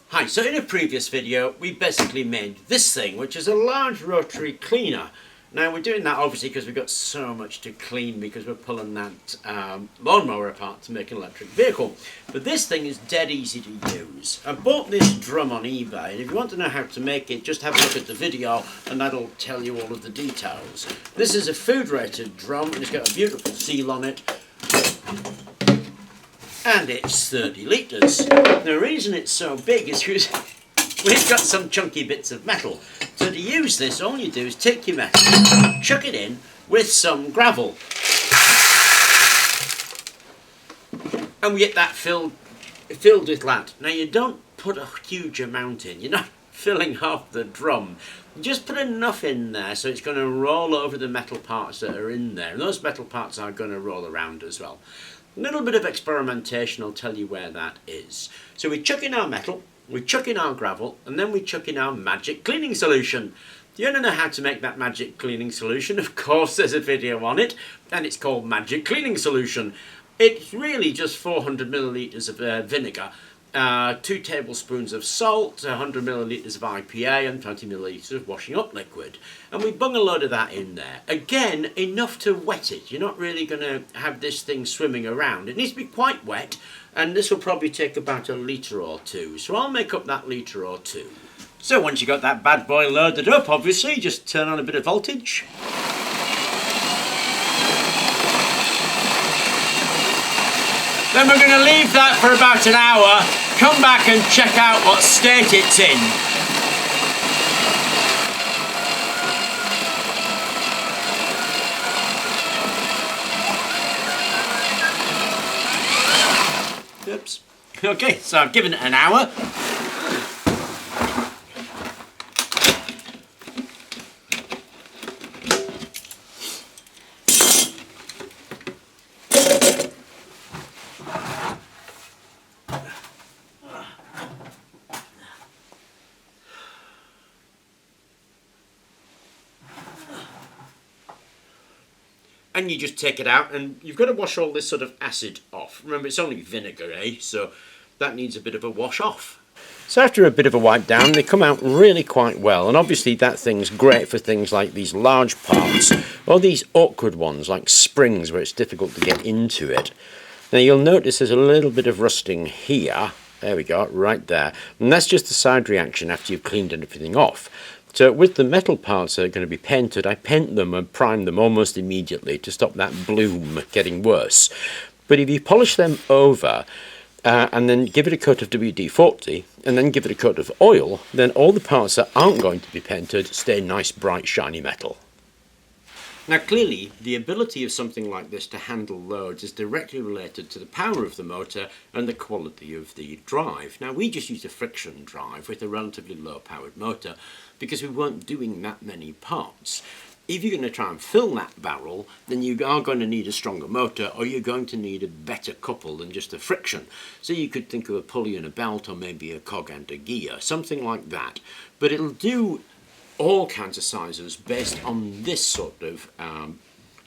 Hi, so in a previous video we basically made this thing, which is a large rotary cleaner. Now we're doing that obviously because we've got so much to clean because we're pulling that lawnmower apart to make an electric vehicle. But this thing is dead easy to use. I bought this drum on eBay, and if you want to know how to make it, just have a look at the video and that'll tell you all of the details. This is a food rated drum and it's got a beautiful seal on it. And it's 30 litres. The reason it's so big is because we've got some chunky bits of metal. So to use this, all you do is take your metal, chuck it in with some gravel. And we get that filled with that. Now you don't put a huge amount in. You're not filling half the drum. You just put enough in there so it's going to roll over the metal parts that are in there. And those metal parts are going to roll around as well. A little bit of experimentation will tell you where that is. So we chuck in our metal, we chuck in our gravel, and then we chuck in our magic cleaning solution. Do you want to know how to make that magic cleaning solution? Of course there's a video on it, and it's called Magic Cleaning Solution. It's really just 400 millilitres of vinegar, 2 tablespoons of salt, 100 millilitres of IPA and 20 millilitres of washing up liquid. And we bung a load of that in there. Again, enough to wet it. You're not really going to have this thing swimming around. It needs to be quite wet, and this will probably take about a litre or two. So I'll make up that litre or two. So once you've got that bad boy loaded up, obviously, just turn on a bit of voltage. Then we're going to leave that for about an hour, come back and check out what state it's in. Oops. Okay, so I've given it an hour. And you just take it out, and you've got to wash all this sort of acid off. Remember, it's only vinegar, so that needs a bit of a wash off. So after a bit of a wipe down, they come out really quite well. And obviously that thing's great for things like these large parts, or these awkward ones like springs where it's difficult to get into it. Now you'll notice there's a little bit of rusting here. There we go, right there. And that's just the side reaction after you've cleaned everything off. So with the metal parts that are going to be painted, I paint them and prime them almost immediately to stop that bloom getting worse. But if you polish them over and then give it a coat of WD-40 and then give it a coat of oil, then all the parts that aren't going to be painted stay nice, bright, shiny metal. Now clearly, the ability of something like this to handle loads is directly related to the power of the motor and the quality of the drive. Now we just used a friction drive with a relatively low powered motor because we weren't doing that many parts. If you're going to try and fill that barrel, then you are going to need a stronger motor, or you're going to need a better couple than just a friction. So you could think of a pulley and a belt, or maybe a cog and a gear, something like that. But it'll do all kinds of sizes based on this sort of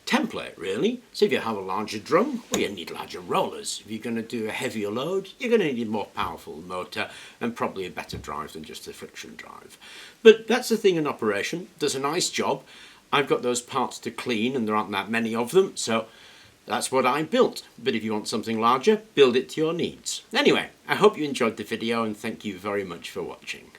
template, really. So if you have a larger drum, well, you need larger rollers. If you're going to do a heavier load, you're going to need a more powerful motor and probably a better drive than just a friction drive. But that's the thing in operation. Does a nice job. I've got those parts to clean and there aren't that many of them, so that's what I built. But if you want something larger, build it to your needs. Anyway, I hope you enjoyed the video and thank you very much for watching.